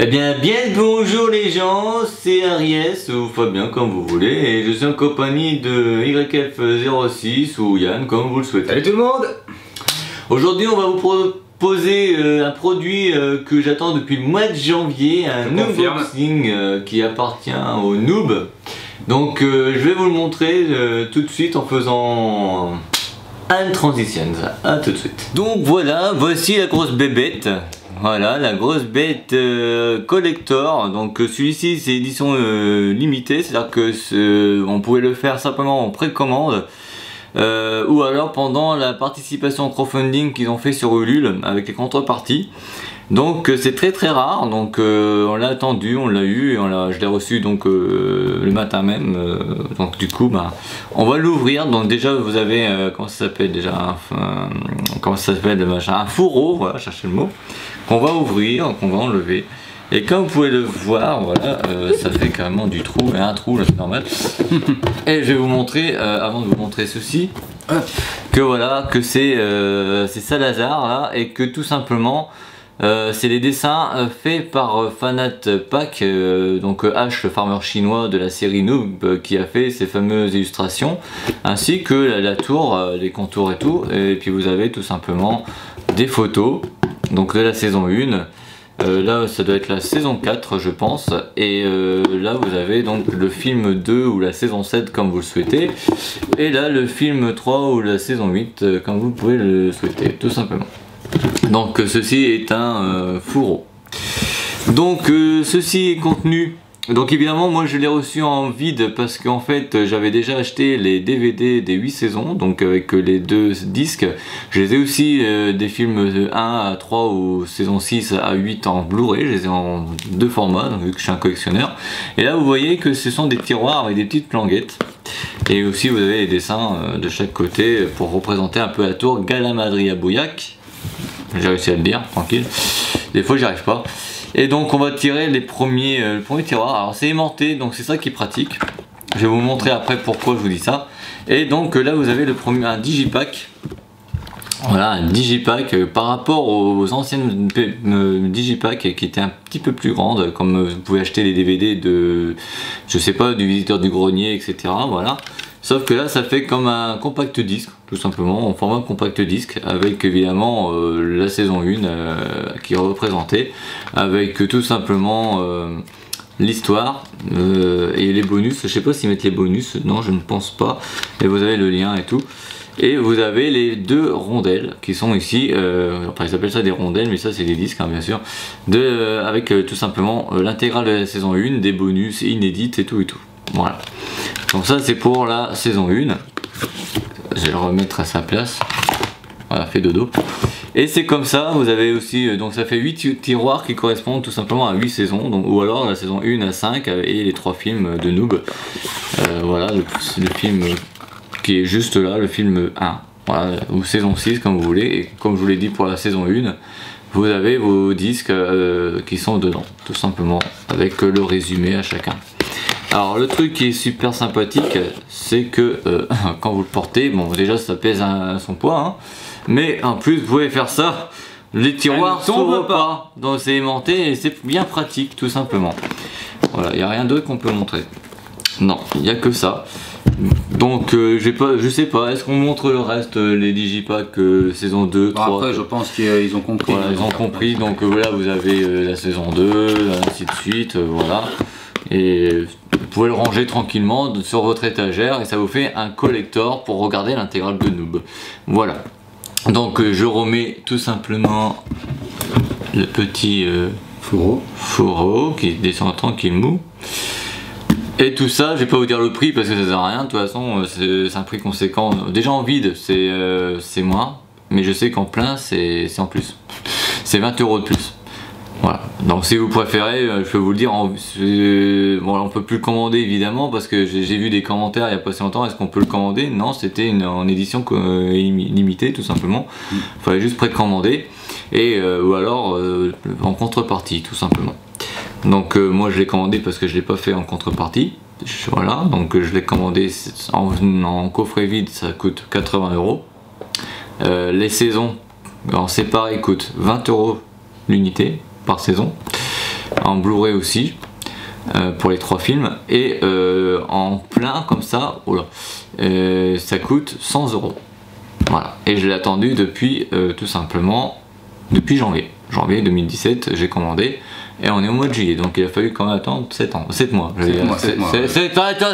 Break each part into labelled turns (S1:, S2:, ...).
S1: Eh bien, bonjour les gens, c'est Aries ou Fabien comme vous voulez, et je suis en compagnie de YF06 ou Yann comme vous le souhaitez.
S2: Salut tout le monde.
S1: Aujourd'hui on va vous proposer un produit que j'attends depuis le mois de janvier, un unboxing qui appartient au noob. Donc je vais vous le montrer tout de suite en faisant un transition. À tout de suite. Donc voilà, voici la grosse bébête. Voilà, la grosse bête collector. Donc celui-ci c'est édition limitée, c'est-à-dire que on pouvait le faire simplement en précommande ou alors pendant la participation au crowdfunding qu'ils ont fait sur Ulule avec les contreparties. Donc c'est très rare, donc on l'a attendu, on l'a eu, et je l'ai reçu donc le matin même, donc du coup bah, on va l'ouvrir. Donc déjà vous avez, comment ça s'appelle déjà, comment ça s'appelle le machin, un fourreau, voilà, cherchez le mot, qu'on va ouvrir, qu'on va enlever. Et comme vous pouvez le voir, voilà, ça fait carrément du trou, et un trou là c'est normal. Et je vais vous montrer, avant de vous montrer ceci, que voilà, que c'est Salazar là, et que tout simplement c'est les dessins faits par Fanat Pack, donc H, le farmer chinois de la série Noob, qui a fait ces fameuses illustrations, ainsi que la tour, les contours et tout. Et puis vous avez tout simplement des photos donc de la saison 1. Là ça doit être la saison 4 je pense, et là vous avez donc le film 2 ou la saison 7 comme vous le souhaitez, et là le film 3 ou la saison 8 comme vous pouvez le souhaiter tout simplement. Donc ceci est un fourreau. Donc ceci est contenu. Donc évidemment moi je l'ai reçu en vide parce qu'en fait j'avais déjà acheté les DVD des 8 saisons, donc avec les 2 disques. Je les ai aussi des films 1 à 3 ou saison 6 à 8 en Blu-ray, je les ai en 2 formats, donc vu que je suis un collectionneur. Et là vous voyez que ce sont des tiroirs avec des petites planguettes. Et aussi vous avez les dessins de chaque côté pour représenter un peu la tour Galamadria Bouillac. J'ai réussi à le dire, tranquille. Des fois j'y arrive pas. Et donc on va tirer le premier tiroir. Alors c'est aimanté, donc c'est ça qui est pratique. Je vais vous montrer après pourquoi je vous dis ça. Et donc là vous avez un digipack. Voilà, un digipack par rapport aux anciennes digipack qui étaient un petit peu plus grandes, comme vous pouvez acheter les DVD de, je sais pas, du Visiteur du Grenier, etc. Voilà. Sauf que là ça fait comme un compact disque, tout simplement, en format compact disque, avec évidemment la saison 1 qui est représentée, avec tout simplement l'histoire et les bonus. Je sais pas s'ils mettent les bonus, non je ne pense pas, et vous avez le lien et tout. Et vous avez les 2 rondelles qui sont ici, enfin ils appellent ça des rondelles mais ça c'est des disques hein, bien sûr, avec tout simplement l'intégrale de la saison 1, des bonus inédites et tout et tout. Voilà. Donc ça c'est pour la saison 1. Je vais le remettre à sa place. Voilà, fait dodo. Et c'est comme ça, vous avez aussi, donc ça fait 8 tiroirs qui correspondent tout simplement à 8 saisons, donc, ou alors la saison 1 à 5 et les 3 films de Noob. Voilà, le film qui est juste là, le film 1. Voilà, ou saison 6 comme vous voulez. Et comme je vous l'ai dit pour la saison 1, vous avez vos disques qui sont dedans, tout simplement, avec le résumé à chacun. Alors le truc qui est super sympathique, c'est que quand vous le portez, bon déjà ça pèse son poids, hein, mais en plus vous pouvez faire ça, les tiroirs ne tombent pas, donc c'est aimanté et c'est bien pratique tout simplement. Voilà, il n'y a rien d'autre qu'on peut montrer. Non, il n'y a que ça. Donc je sais pas, est-ce qu'on montre le reste, les digipacks saison 2, 3.
S2: Après je pense qu'ils ont compris.
S1: Voilà, ils ont compris, donc voilà vous avez la saison 2, ainsi de suite, voilà. Et vous pouvez le ranger tranquillement sur votre étagère et ça vous fait un collector pour regarder l'intégrale de Noob. Voilà. Donc je remets tout simplement le petit fourreau qui descend tranquillement. Et tout ça, je vais pas vous dire le prix parce que ça sert à rien, de toute façon c'est un prix conséquent. Déjà en vide c'est moins, mais je sais qu'en plein c'est en plus. C'est 20 € de plus. Voilà, donc si vous préférez, je peux vous le dire, bon, on peut plus le commander évidemment parce que j'ai vu des commentaires il y a pas si longtemps, est-ce qu'on peut le commander? Non, c'était en édition limitée tout simplement, il fallait juste précommander, et ou alors en contrepartie tout simplement. Donc moi je l'ai commandé parce que je l'ai pas fait en contrepartie, voilà, donc je l'ai commandé en coffret vide, ça coûte 80 €. Les saisons en séparé coûtent 20 € l'unité par saison. en Blu-ray aussi. Pour les 3 films et en plein comme ça, ça coûte 100 €. Voilà, et je l'ai attendu depuis tout simplement depuis janvier 2017, j'ai commandé et on est au mois de juillet, donc il a fallu quand même attendre 7 mois.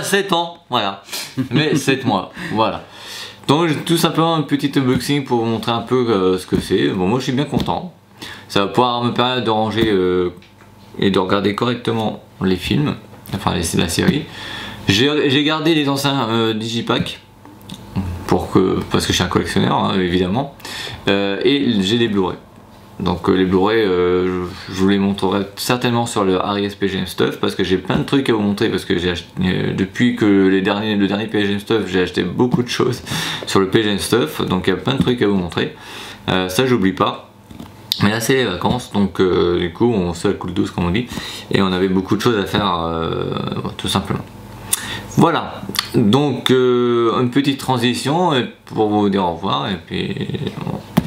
S1: 7 ans, voilà. Mais 7 mois, voilà. Donc tout simplement un petit unboxing pour vous montrer un peu ce que c'est. Bon, moi je suis bien content. Ça va pouvoir me permettre de ranger et de regarder correctement les films, enfin la série. J'ai gardé les anciens Digipack parce que je suis un collectionneur, hein, évidemment, et j'ai des Blu-ray. Donc les Blu-ray, je vous les montrerai certainement sur le Arias PGM Stuff parce que j'ai plein de trucs à vous montrer parce que j'ai acheté, depuis que le dernier PGM Stuff, j'ai acheté beaucoup de choses sur le PGM Stuff, donc il y a plein de trucs à vous montrer. Ça j'oublie pas. Mais là c'est les vacances, donc du coup on se coule douce comme on dit, et on avait beaucoup de choses à faire tout simplement. Voilà, donc une petite transition pour vous dire au revoir, et puis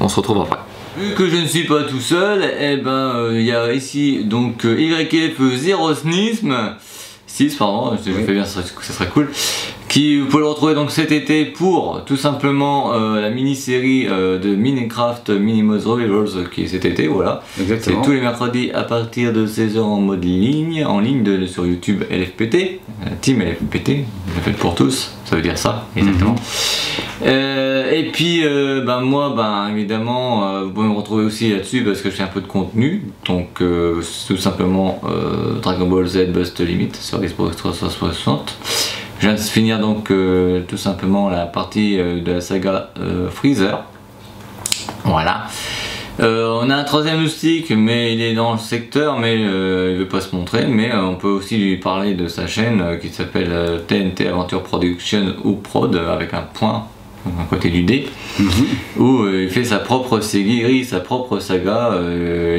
S1: on se retrouve après. Vu que je ne suis pas tout seul, et il y a ici donc YF06, pardon, je fais bien, ça serait cool. Qui vous pouvez le retrouver donc cet été pour tout simplement la mini-série de Minecraft Minimods Revivals qui est cet été, voilà. C'est tous les mercredis à partir de 16 h en mode ligne, sur YouTube LFPT, Team LFPT, je le fais pour tous, ça veut dire ça, exactement. Et puis moi évidemment vous pouvez me retrouver aussi là-dessus parce que je fais un peu de contenu, donc tout simplement Dragon Ball Z Bust Limit sur Xbox 360. Je viens de finir donc tout simplement la partie de la saga Freezer. Voilà. On a un 3ème loustic, mais il est dans le secteur, mais il ne veut pas se montrer. Mais on peut aussi lui parler de sa chaîne qui s'appelle TNT Adventure Production ou Prod avec un point à côté du D, où il fait sa propre série, sa propre saga.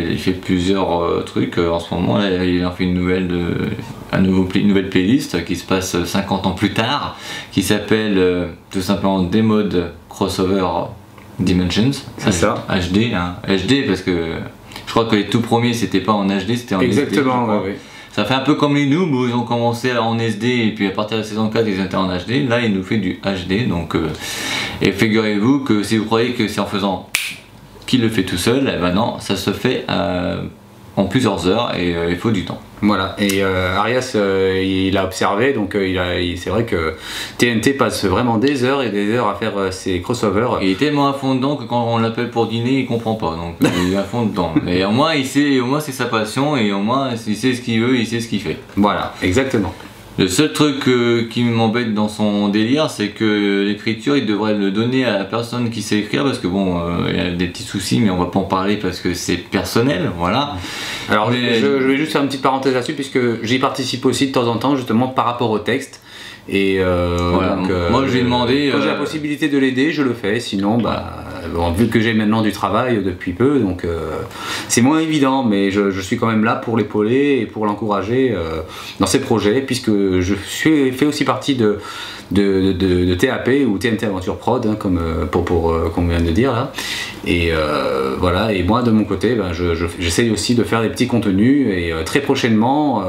S1: Il fait plusieurs trucs en ce moment. Là, il en fait une nouvelle nouvelle playlist qui se passe 50 ans plus tard, qui s'appelle tout simplement Demode Crossover Dimensions. C'est ça. HD, hein. HD parce que je crois que les tout premiers c'était pas en HD, c'était en SD.
S2: Exactement, oui.
S1: Ça fait un peu comme les noobs où ils ont commencé en SD et puis à partir de la saison 4 ils étaient en HD. Là il nous fait du HD, donc et figurez-vous que si vous croyez que c'est en faisant qu'il le fait tout seul, eh ben non, ça se fait en plusieurs heures et il faut du temps.
S2: Voilà, et Arias il a observé, donc c'est vrai que TNT passe vraiment des heures et des heures à faire ses crossovers.
S1: Il est tellement à fond dedans que quand on l'appelle pour dîner il comprend pas, donc il est à fond dedans. Mais au moins il sait, au moins c'est sa passion et au moins il sait ce qu'il veut, il sait ce qu'il fait.
S2: Voilà, exactement.
S1: Le seul truc qui m'embête dans son délire, c'est que l'écriture, il devrait le donner à la personne qui sait écrire, parce que bon, il y a des petits soucis, mais on va pas en parler parce que c'est personnel, voilà.
S2: Alors je vais juste faire une petite parenthèse là-dessus, puisque j'y participe aussi de temps en temps, justement par rapport au texte. Et
S1: voilà, donc, moi je lui ai demandé.
S2: Quand j'ai la possibilité de l'aider, je le fais. Sinon, bon, vu que j'ai maintenant du travail depuis peu, donc c'est moins évident, mais je suis quand même là pour l'épauler et pour l'encourager dans ses projets, puisque je fais aussi partie de TAP ou TNT Aventure Prod, hein, comme qu'on vient de dire là. Et voilà, et moi de mon côté, j'essaye aussi de faire des petits contenus, et très prochainement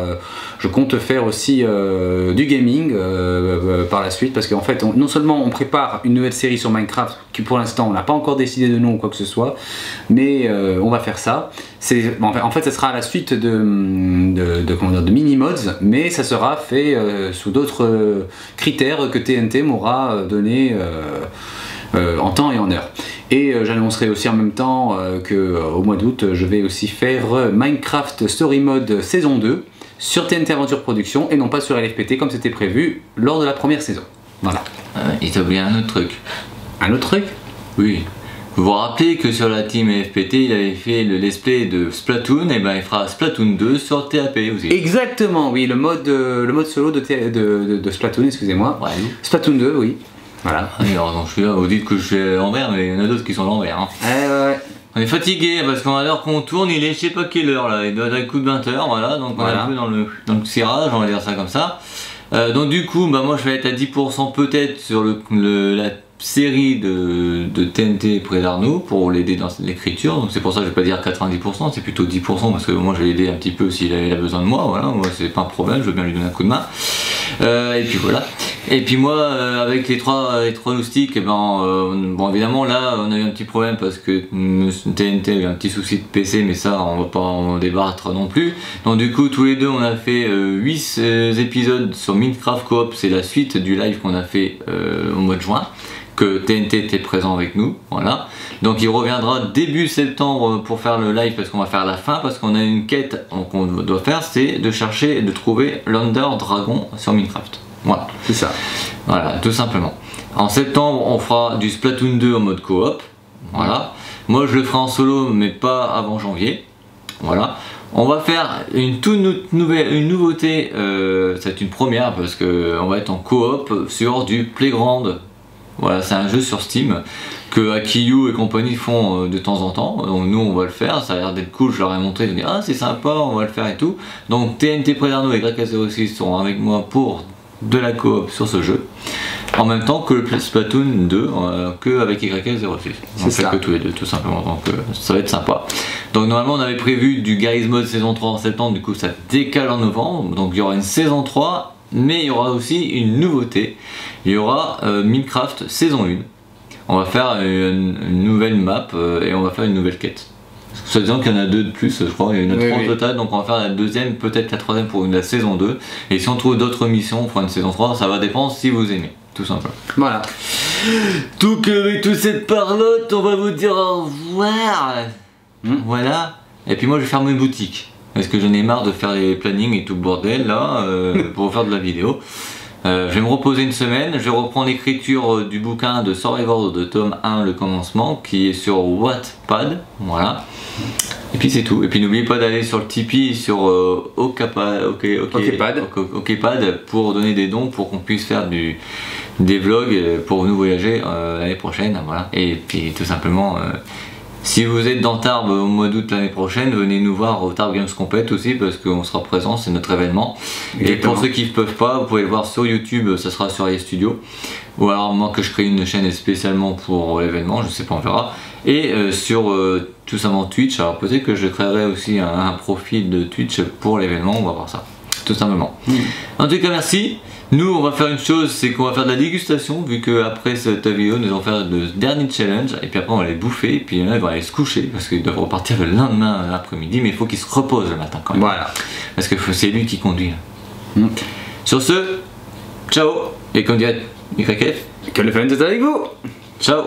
S2: je compte faire aussi du gaming par la suite, parce qu'en fait non seulement on prépare une nouvelle série sur Minecraft qui pour l'instant on n'a pas encore décidé de nom ou quoi que ce soit, mais on va faire ça. En fait ça sera à la suite de mini-mods, mais ça sera fait sous d'autres critères que TNT m'aura donné en temps et en heure. Et j'annoncerai aussi en même temps qu'au mois d'août je vais aussi faire Minecraft Story Mode saison 2 sur TNT Aventure Production et non pas sur LFPT comme c'était prévu lors de la première saison. Voilà.
S1: Il t'a oublié un autre truc.
S2: Un autre truc? Oui.
S1: Vous vous rappelez que sur la team LFPT il avait fait le let's play de Splatoon, et il fera Splatoon 2 sur TAP aussi.
S2: Exactement, oui, le mode solo de Splatoon, excusez-moi.
S1: Ouais.
S2: Splatoon 2, oui. Voilà.
S1: Alors, je suis là, vous dites que je suis à l'envers, mais il y en a d'autres qui sont à l'envers. Hein.
S2: Ouais.
S1: On est fatigué parce qu'à l'heure qu'on tourne, il est je sais pas quelle heure là, il doit être à coup de 20 h, voilà, donc on est un peu dans le cirage, on va dire ça comme ça. Donc du coup, moi je vais être à 10% peut-être sur la série de TNT près d'Arnaud pour l'aider dans l'écriture, donc c'est pour ça que je vais pas dire 90%, c'est plutôt 10% parce que moi je vais l'aider un petit peu s'il a besoin de moi, voilà, moi c'est pas un problème, je veux bien lui donner un coup de main. Et puis voilà. Et puis moi avec les trois loustiques, bon évidemment là on a eu un petit problème parce que TNT a eu un petit souci de PC, mais ça on va pas en débattre non plus. Donc du coup tous les deux on a fait 8 épisodes sur Minecraft Coop, c'est la suite du live qu'on a fait au mois de juin, que TNT était présent avec nous, voilà. Donc il reviendra début septembre pour faire le live parce qu'on va faire la fin, parce qu'on a une quête qu'on doit faire, c'est de chercher et de trouver l'Under Dragon sur Minecraft. Voilà.
S2: C'est ça.
S1: Voilà, tout simplement. En septembre, on fera du Splatoon 2 en mode coop. Voilà. Moi, je le ferai en solo, mais pas avant janvier. Voilà. On va faire une toute nouvelle nouveauté. C'est une première parce que on va être en coop sur du Playground. Voilà, c'est un jeu sur Steam que Akiyu et compagnie font de temps en temps. Donc nous, on va le faire. Ça a l'air d'être cool. Je leur ai montré. Ils ont dit ah c'est sympa, on va le faire et tout. Donc TNT Près d'Arnaud et YK06 seront avec moi pour de la coop sur ce jeu, en même temps que le Splatoon 2 que avec YK06. On fait que tous les deux tout simplement, donc ça va être sympa. Donc normalement on avait prévu du Garry's Mod saison 3 en septembre, du coup ça décale en novembre, donc il y aura une saison 3, mais il y aura aussi une nouveauté, il y aura Minecraft saison 1. On va faire une nouvelle map et on va faire une nouvelle quête. Ça disant qu'il y en a 2 de plus, je crois, il y en a 3 au total, donc on va faire la deuxième, peut-être la troisième pour la saison 2. Et si on trouve d'autres missions, on fera une saison 3, ça va dépendre si vous aimez, tout simplement.
S2: Voilà.
S1: Donc avec toute cette parlotte, on va vous dire au revoir. Voilà. Et puis moi je vais fermer une boutique, parce que j'en ai marre de faire les plannings et tout le bordel là, pour faire de la vidéo. Je vais me reposer une semaine, je vais reprendre l'écriture du bouquin de Survivor de tome 1, le commencement, qui est sur Wattpad, voilà. Et puis c'est tout. Et puis n'oubliez pas d'aller sur le Tipeee, sur Okpad pour donner des dons pour qu'on puisse faire des vlogs pour nous voyager l'année prochaine, voilà. Et puis tout simplement, si vous êtes dans Tarbes au mois d'août l'année prochaine, venez nous voir au Tarbes Games Compete aussi parce qu'on sera présent, c'est notre événement. Exactement. Et pour ceux qui ne peuvent pas, vous pouvez le voir sur YouTube, ça sera sur iStudio. Ou alors moi que je crée une chaîne spécialement pour l'événement, je sais pas, on verra. Et sur tout simplement Twitch, alors peut-être que je créerai aussi un profil de Twitch pour l'événement, on va voir ça. Tout simplement. En tout cas merci. Nous on va faire une chose, c'est qu'on va faire de la dégustation, vu qu'après cette vidéo nous allons faire le dernier challenge, et puis après on va les bouffer, et puis il y en a qui vont aller se coucher, parce qu'ils doivent repartir le lendemain après-midi, mais il faut qu'ils se reposent le matin quand même. Voilà. Parce que c'est lui qui conduit. Sur ce, ciao, et comme dirait YF,
S2: que le fun est avec vous.
S1: Ciao.